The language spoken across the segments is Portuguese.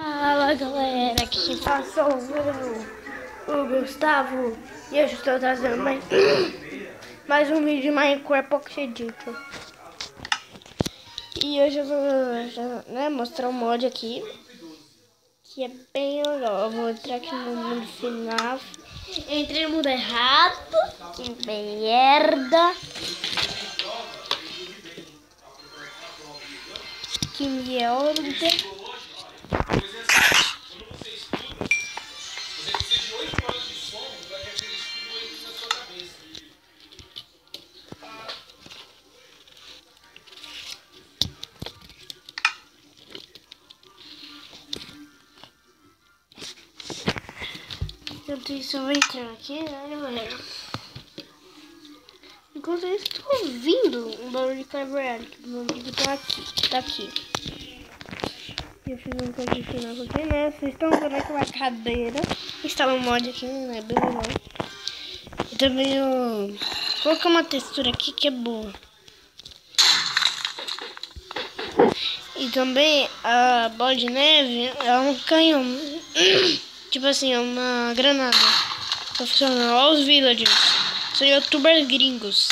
Fala galera, aqui quem fala sou eu, o Gustavo, e hoje estou trazendo mais um vídeo de Minecraft Pocket Edition. E hoje eu vou mostrar um mod aqui, que é bem legal. Eu vou entrar aqui no mundo final. Entrei no mundo errado, que merda. Que merda. Enquanto isso eu vou entrar aqui, né, galera? Enquanto isso eu tô ouvindo um barulho de quebra, que o meu amigo tá aqui. Eu fiz um código final aqui, né? Vocês estão vendo aquela cadeira. Instala um mod aqui, né? Bem legal. E também eu coloquei uma textura aqui que é boa. E também a bola de neve é um canhão. Tipo assim, é uma granada. Tá funcionando. Olha os villagers. São youtubers gringos.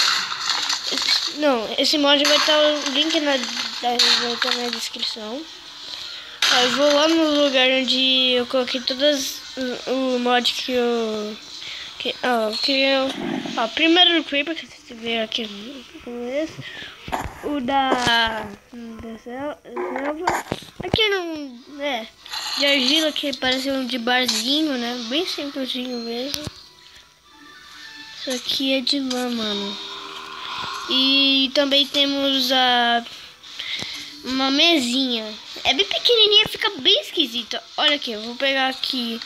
Esse mod vai estar o link vai estar na descrição. Ó, eu vou lá no lugar onde eu coloquei todas o mod que eu primeiro o Creeper, que você vê aqui no começo. O da selva. Aqui não de argila, que parece um de barzinho, né? Bem simplesinho mesmo. Isso aqui é de lã, mano. E também temos uma mesinha. É bem pequenininha, fica bem esquisita. Olha aqui, eu vou pegar aqui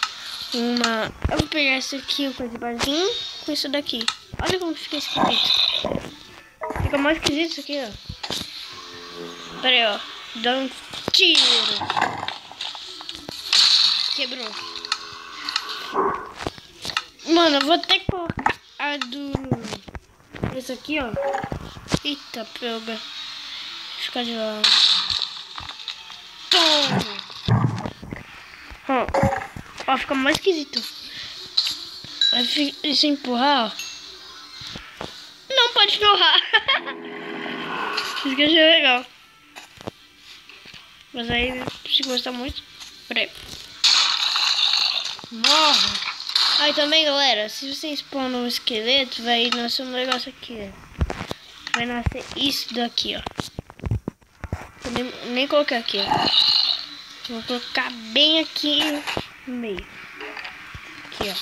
eu vou pegar isso aqui, o coisa de barzinho, com isso daqui. Olha como fica esquisito. Fica mais esquisito isso aqui, ó. Pera aí, ó. Dá um tiro. Quebrou. Mano, eu vou até colocar a esse aqui, ó. Eita, pega. Fica de lá. Ó, fica mais esquisito. Se empurrar, ó. Não pode empurrar. Isso que eu achei legal. Mas aí, se gostar muito, peraí. Morre. Aí também, galera, se você expor um esqueleto, vai nascer um negócio aqui, ó. Vai nascer isso daqui, ó. Eu nem coloquei aqui, ó. Vou colocar bem aqui no meio. Aqui, ó.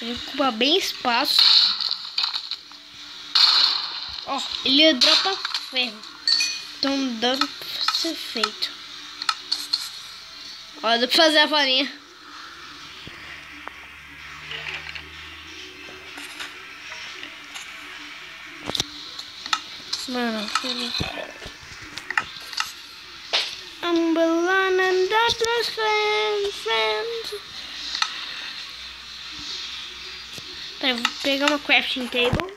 Ele ocupa bem espaço. Ó, ele dropa ferro. Então dando pra ser feito. Ó, dá pra fazer a farinha. Mano, Umbrella and Darkness friends. Pera, vou pegar uma crafting table.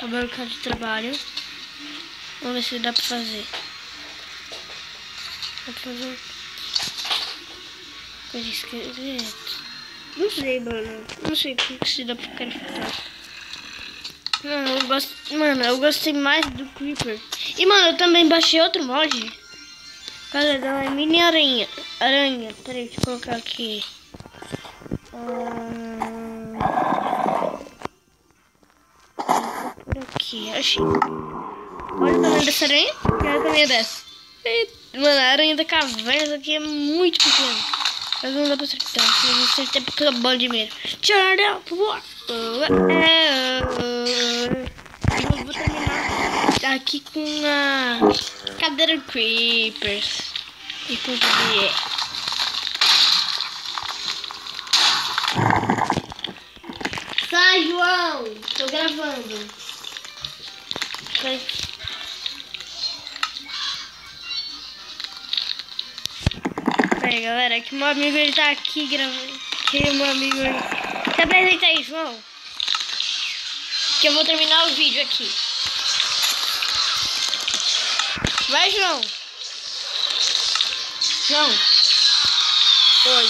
A banca de trabalho. Vamos ver se dá pra fazer. Dá pra fazer coisa de esqueleto. Não sei, mano. Não sei como que se dá pra craftar. Mano, eu gostei mais do Creeper. E, mano, eu também baixei outro mod. Cara, dá uma mini aranha. Peraí, deixa eu colocar aqui. Por aqui, achei. Olha o tamanho dessa aranha. E olha o tamanho dessa. Mano, a aranha da caverna aqui é muito pequena. Mas não dá pra acertar. Mas eu acertei porque eu bola de medo. Eu vou terminar aqui com a cadeira Creepers. E com Sai, João! Tô gravando. Sai. Peraí, galera, que meu amigo ele tá aqui gravando. Que meu amigo ele... Se apresenta aí, João. Que eu vou terminar o vídeo aqui. Vai, João. João. Oi.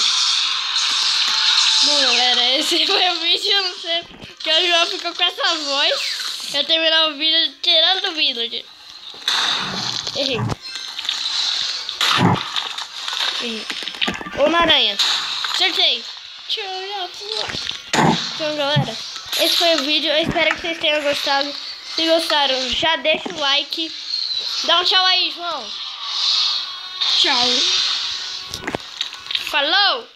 Bom, galera, esse foi o vídeo. Eu não sei porque o João ficou com essa voz. Eu terminar o vídeo tirando o vídeo. Errei. Ou na aranha. Acertei. Então, galera, esse foi o vídeo. Eu espero que vocês tenham gostado. Se gostaram, já deixa o like. Dá um tchau aí, João. Tchau. Falou!